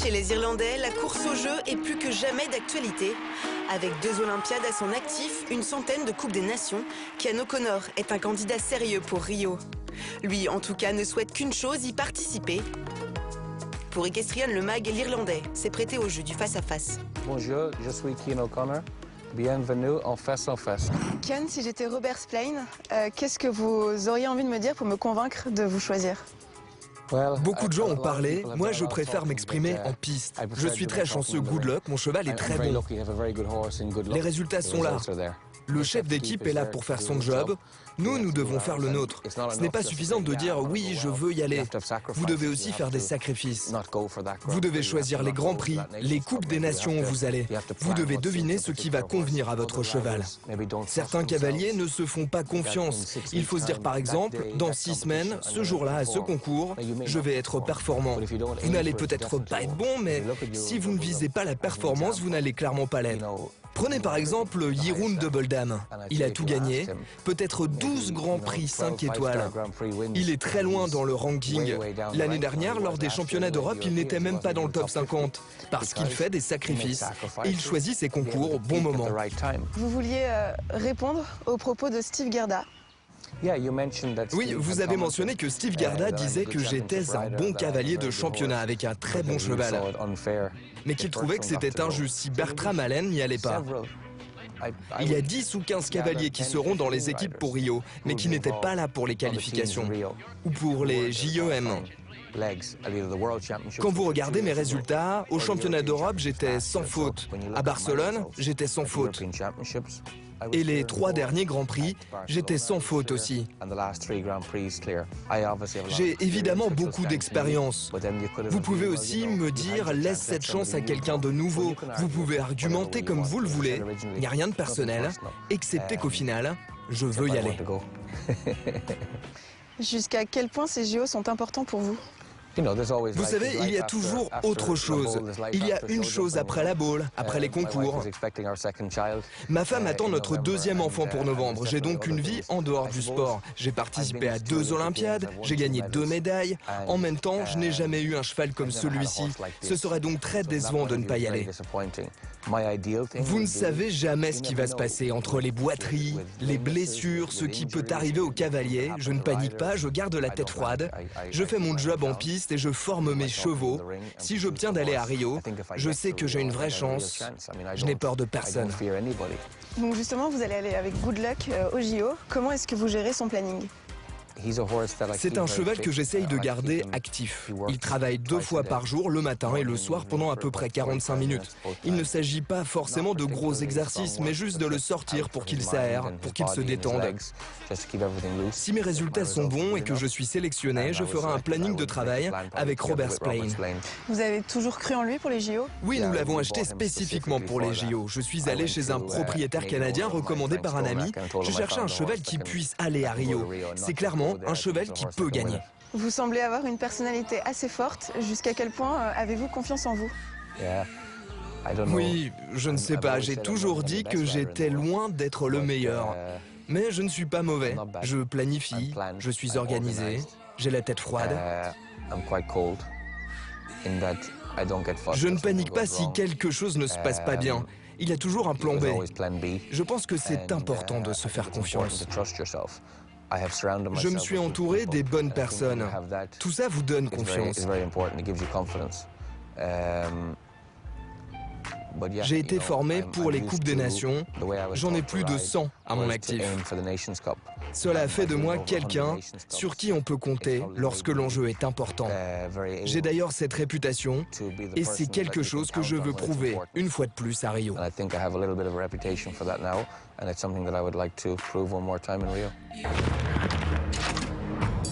Chez les Irlandais, la course au jeu est plus que jamais d'actualité. Avec 2 Olympiades à son actif, une centaine de Coupes des Nations, Cian O'Connor est un candidat sérieux pour Rio. Lui, en tout cas, ne souhaite qu'une chose, y participer. Pour Equestrian Le Mag, l'Irlandais s'est prêté au jeu du face-à-face. Bonjour, je suis Cian O'Connor. Bienvenue en face en face. Cian, si j'étais Robert Spillane, qu'est-ce que vous auriez envie de me dire pour me convaincre de vous choisir? Beaucoup de gens ont parlé, moi je préfère m'exprimer en piste. Je suis très chanceux, good luck, mon cheval est très bon. Les résultats sont là. Le chef d'équipe est là pour faire son job. Nous devons faire le nôtre. Ce n'est pas suffisant de dire « oui, je veux y aller ». Vous devez aussi faire des sacrifices. Vous devez choisir les grands prix, les Coupes des Nations où vous allez. Vous devez deviner ce qui va convenir à votre cheval. Certains cavaliers ne se font pas confiance. Il faut se dire par exemple, dans 6 semaines, ce jour-là, à ce concours, je vais être performant. Vous n'allez peut-être pas être bon, mais si vous ne visez pas la performance, vous n'allez clairement pas l'être. Prenez par exemple Jeroen de Boldam. Il a tout gagné, peut-être 12 grands prix 5 étoiles. Il est très loin dans le ranking. L'année dernière, lors des championnats d'Europe, il n'était même pas dans le top 50. Parce qu'il fait des sacrifices. Et il choisit ses concours au bon moment. Vous vouliez répondre aux propos de Steve Gerda. Oui, vous avez mentionné que Steve Gerda disait que j'étais un bon cavalier de championnat avec un très bon cheval. Mais qu'il trouvait que c'était injuste si Bertram Allen n'y allait pas. Il y a 10 ou 15 cavaliers qui seront dans les équipes pour Rio, mais qui n'étaient pas là pour les qualifications ou pour les JEM. Quand vous regardez mes résultats, au championnat d'Europe, j'étais sans faute. À Barcelone, j'étais sans faute. Et les 3 derniers Grands Prix, j'étais sans faute aussi. J'ai évidemment beaucoup d'expérience. Vous pouvez aussi me dire, laisse cette chance à quelqu'un de nouveau. Vous pouvez argumenter comme vous le voulez. Il n'y a rien de personnel, excepté qu'au final, je veux y aller. Jusqu'à quel point ces JO sont importants pour vous? Vous savez, il y a toujours autre chose. Il y a une chose après la bowl, après les concours. Ma femme attend notre 2e enfant pour novembre. J'ai donc une vie en dehors du sport. J'ai participé à 2 Olympiades, j'ai gagné 2 médailles. En même temps, je n'ai jamais eu un cheval comme celui-ci. Ce serait donc très décevant de ne pas y aller. Vous ne savez jamais ce qui va se passer entre les boiteries, les blessures, ce qui peut arriver aux cavaliers. Je ne panique pas, je garde la tête froide. Je fais mon job en piste et je forme mes chevaux. Si j'obtiens d'aller à Rio, je sais que j'ai une vraie chance. Je n'ai peur de personne. Donc justement, vous allez aller avec Good Luck au JO. Comment est-ce que vous gérez son planning? C'est un cheval que j'essaye de garder actif. Il travaille 2 fois par jour, le matin et le soir, pendant à peu près 45 minutes. Il ne s'agit pas forcément de gros exercices, mais juste de le sortir pour qu'il s'aère, pour qu'il se détende. Si mes résultats sont bons et que je suis sélectionné, je ferai un planning de travail avec Robert Spillane. Vous avez toujours cru en lui pour les JO? Oui, nous l'avons acheté spécifiquement pour les JO. Je suis allé chez un propriétaire canadien recommandé par un ami. Je cherchais un cheval qui puisse aller à Rio. C'est clairement un cheval qui peut gagner. Vous semblez avoir une personnalité assez forte. Jusqu'à quel point avez-vous confiance en vous? Oui, je ne sais pas. J'ai toujours dit que j'étais loin d'être le meilleur. Mais je ne suis pas mauvais. Je planifie, je suis organisé, j'ai la tête froide. Je ne panique pas si quelque chose ne se passe pas bien. Il y a toujours un plan B. Je pense que c'est important de se faire confiance. Je me suis entouré des bonnes personnes. Tout ça vous donne confiance. J'ai été formé pour les Coupes des Nations. J'en ai plus de 100 à mon actif. Cela fait de moi quelqu'un sur qui on peut compter lorsque l'enjeu est important. J'ai d'ailleurs cette réputation et c'est quelque chose que je veux prouver une fois de plus à Rio. And it's something that I would like to prove one more time in Rio.